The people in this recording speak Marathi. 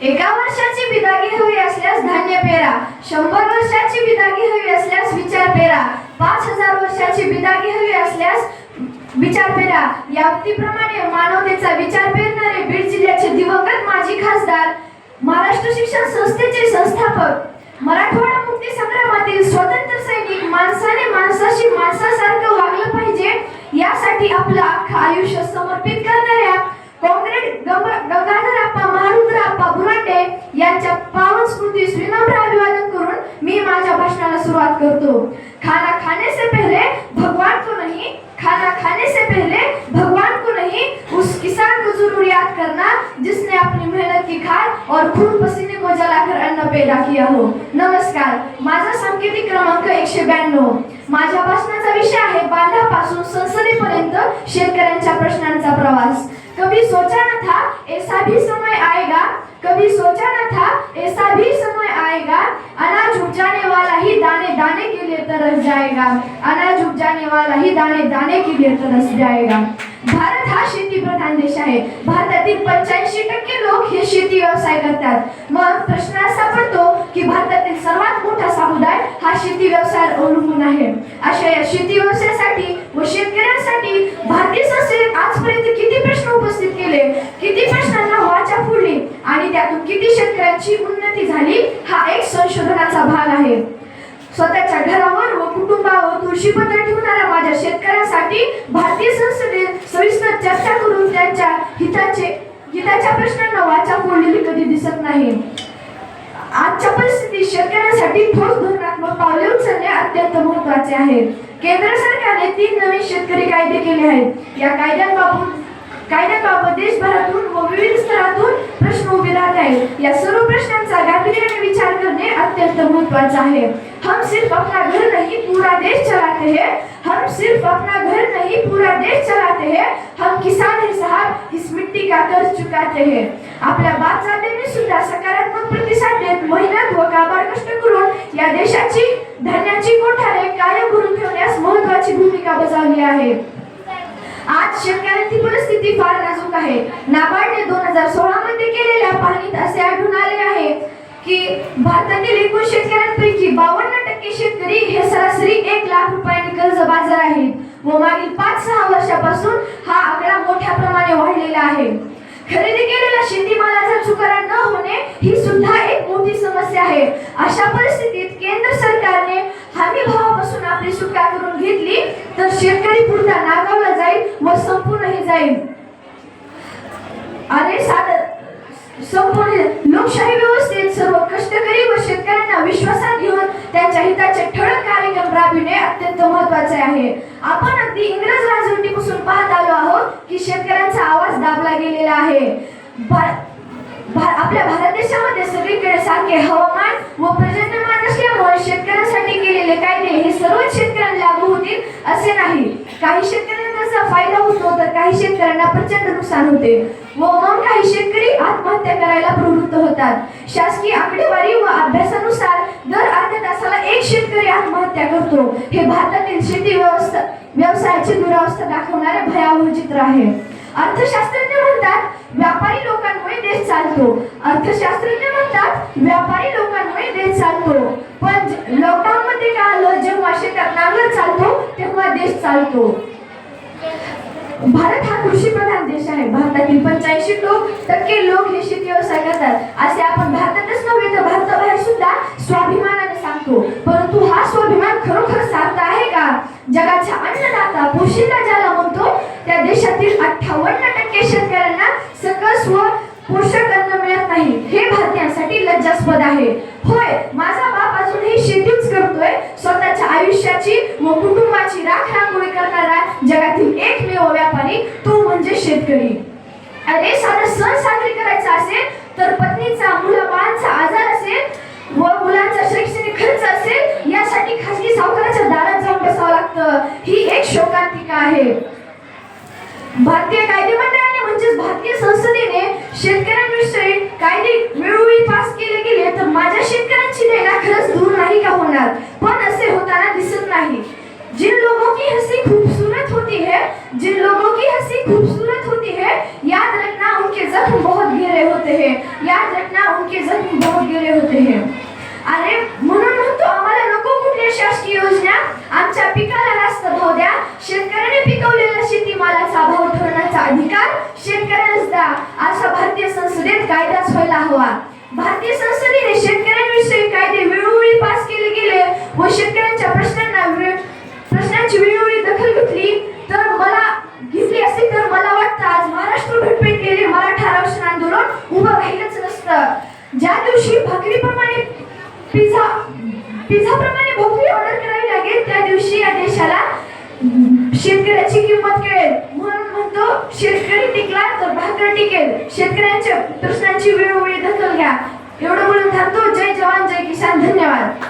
एका वर्षाची बिदागी हवी असल्यास धान्य पेरा, 100 वर्षाची बिदागी हवी असल्यास विचार पेरा, 5000 वर्षाची बिदागी हवी असल्यास विचार पेरा. या उक्तीप्रमाणे मानवतेचा विचार पेरणारे बीड जिल्ह्याचे दिवंगत माजी खासदार, महाराष्ट्र शिक्षण संस्थेचे संस्थापक, मराठवाडा मुक्ती संग्रामातील स्वतंत्र सैनिक, माणसाने माणसाशी माणसासारखं वागलं पाहिजे यासाठी आपलं अख्खं आयुष्य समर्पित करणाऱ्या कॉम्रेड गंगाधरप्पा महारुद्रप्पा बुरांडे यांच्या पावन स्मृतीस विनम्र अभिवादन करून मी माझ्या भाषणाला सुरुवात करतो. खाना खाने से पहले भगवान को नहीं, खाना खाने से पहले भगवान को नहीं, उस किसान को जरूर याद करना जिसने अपनी मेहनत की खाद और खून पसीने को जलाकर अन्न पैदा किया हो. नमस्कार, माझा सांकेतिक क्रमांक 192. माझ्या भाषणाचा विषय आहे बांधापासून संसदेपर्यंत शेतकऱ्यांच्या प्रश्नांचा प्रवास. कभी सोचा न था ऐसा भी समय आएगा, कभी सोचा न था ऐसा भी समय आएगा, अनाज उपजाने वाला ही दाने दाने के लिए तरस जाएगा, अनाज उपजाने वाला ही दाने दाने के लिए तरस जाएगा. भारत हा शेती प्रधान देश आहे. भारतातील 85% लोक हे शेती व्यवसाय करतात. मग प्रश्न असा पडतो की भारतातील सर्वात मोठा समुदाय हा शेती व्यवसायावर अवलंबून आहे. अशा या शेती व्यवसायासाठी व शेतकऱ्यांसाठी भारतीय संसदेत आजपर्यंत किती प्रश्न उपस्थित केले, किती प्रश्नांना वाचा फोडली आणि त्यातून किती शेतकऱ्यांची उन्नती झाली हा एक संशोधनाचा भाग आहे. स्वतःच्या घरावर व कुटुंबावर तुळशीपत्र ठेवणाऱ्या माझ्या शेतकऱ्यांसाठी भारतीय संसदेत सविस्तर चर्चा करून त्यांच्या हिताच्या प्रश्नांना वाचा फोडलेली कधी दिसत नाही. आजच्या परिस्थितीत शेतकऱ्यांसाठी ठोस धोरणात्मक पावले उचलणे अत्यंत महत्त्वाचे आहे. केंद्र सरकारने 3 नवीन शेतकरी कायदे केले आहेत. या कायद्यांबाबत देशभरातून व विविध स्तरातून प्रश्न उभे राहत आहेत. या सर्व प्रश्नांचा गांभीर्याने विचार करणे अत्यंत महत्त्वाचे आहे. हम सिर्फ अपना घर नहीं पूरा देश चलाते हैं, हम सिर्फ अपना घर नहीं पूरा देश चलाते हैं, हम किसान हैं साहब, इस मिट्टी का कर्ज चुकाते हैं. आपल्या बापजात्यांनी सुद्धा सकारात्मक प्रतिसाद देत मेहनत व काबाड कष्ट करून या देशाची धान्याची कोठारे कायम भरून ठेवण्यास महत्त्वाची भूमिका बजावली आहे. आज शेतकऱ्यांची परिस्थिती फार नाजूक आहे. नाबार्डने 2016 मध्ये केलेल्या पाहणीत असे आढळून आले आहे की भारतातील एकूण शेतकऱ्यांपैकी 52% शेतकरी हे सरासरी 1 लाख रुपयांनी कर्जबाजार आहेत व मागील 5-6 वर्षापासून हा आकडा मोठ्या प्रमाणात वाढलेला आहे. खरेदी केलेल्या शेतीमालाचा चुकारा न होणे ही सुद्धा एक मोठी समस्या आहे. अशा परिस्थितीत केंद्र सरकारने हमी भावापासून आपली सुटका करून घेतली तर शेतकरी पुरता नागावला जाईल व संपूर्णही जाईल. संपूर्ण लोकशाही व्यवस्थेत सर्व कष्टकरी व शेतकऱ्यांना विश्वासात घेऊन त्यांच्या हिताचे ठळक कार्यक्रम राबविणे अत्यंत महत्त्वाचे आहे. आपण अगदी इंग्रज राजवटीपासून पाहत आलो आहोत की शेतकऱ्यांचा आवाज दाबला गेलेला आहे. आपल्या भारत देशामध्ये सगळीकडे सारखे हवामान व पर्जन्यमान असल्यामुळे शेतकऱ्यांसाठी केलेले कायदे हे सर्वच शेतकऱ्यांना लागू होतील असे नाही. काही शेतकऱ्यांना त्याचा फायदा होतो तर काही शेतकऱ्यांना प्रचंड नुकसान होते व मग काही शेतकरी आत्महत्या करायला प्रवृत्त होतात. शासकीय आकडेवारी व अभ्यासानुसार दर अर्ध्या तासाला 1 शेतकरी आत्महत्या करतो. हे भारतातील शेती व्यवसायाची दुरावस्था दाखवणारे भयावह चित्र आहे. अर्थशास्त्रज्ञ म्हणतात व्यापारी लोकांमुळे देश चालतो, अर्थशास्त्रज्ञ म्हणतात व्यापारी लोकांमुळे देश चालतो. पण लॉकडाऊन मध्ये काय आलं, जेव्हा शेतात नांगर चालतो तेव्हा देश चालतो. भारत हा कृषी प्रधान देश आहे. भारतातील 85% लोक हे शेती व्यवसाय करतात. असे आपण भारतातच नव्हे तर भारताबाहेर सुद्धा स्वाभिमानाने सांगतो. परंतु हा स्वाभिमान खरोखर सार्थ आहे का? जगाचा अन्नदाता पोशिंदा ज्याला म्हणतो त्या देशातील 58% शेतकऱ्यांना सकस व पोषक अन्न मिळत नाही. हे भारतीयांसाठी लज्जास्पद आहे. होय, माझा बाप अजूनही शेतीच करतोय. स्वतःच्या आयुष्याची व कुटुंबाची राखरांगोळी करणारा जगातील एकमेव व्यापारी तो म्हणजे शेतकरी. अरे साधा सण साजरी करायचा असेल तर पत्नीचा, मुलाबाळांचा आजार असेल व मुलांचा शैक्षणिक खर्च असेल यासाठी खासगी सावकाराच्या दारात जाऊन बसावं लागतं. ही एक शोकांतिका आहे. भारतीय कायदे मंडळाने म्हणजेच भारतीय संसदेने शेतकऱ्यांविषयी कायदे वेळोवेळी पास केले गेले तर माझ्या शेतकऱ्यांची लेणा खरंच दूर नाही का होणार? पण असे होताना दिसत नाही. जिन लोगों की हंसी खूबसूरत होती है, जिन लोगों की हंसी खूबसूरत होती है, याद रखना उनके जख्म बहुत गहरे होते हैं, याद रखना होते हे. अरे म्हणून म्हणतो आम्हाला नको कुठल्या शासकीय योजना, आमच्या पिकाला रास्त भाव द्या. शेतकऱ्याने पिकवलेला शेतीमालाचा भाव ठरवण्याचा अधिकार शेतकऱ्यांनाच द्या, असा भारतीय संसदेत कायदाच व्हायला हवा. भारतीय संसदेने शेतकऱ्यांविषयी कायदे वेळोवेळी पास केले गेले व शेतकऱ्यांच्या प्रश्नांची वेळोवेळी दखल घेतली असती तर मला वाटतं आज महाराष्ट्र भेटलेले मराठा आरक्षण आंदोलन उभं राहिलंच नसतं. ज्या दिवशी भाकरीप्रमाणे पिझ्झाप्रमाणे भाकरी ऑर्डर करावी लागेल त्या दिवशी या देशाला शेतकऱ्याची किंमत कळेल. म्हणून म्हणतो शेतकरी टिकला तर भाकर टिकेल. शेतकऱ्यांच्या प्रश्नांची वेळोवेळी दखल घ्या. एवढं बोलून थांबतो. जय जवान जय किसान. धन्यवाद.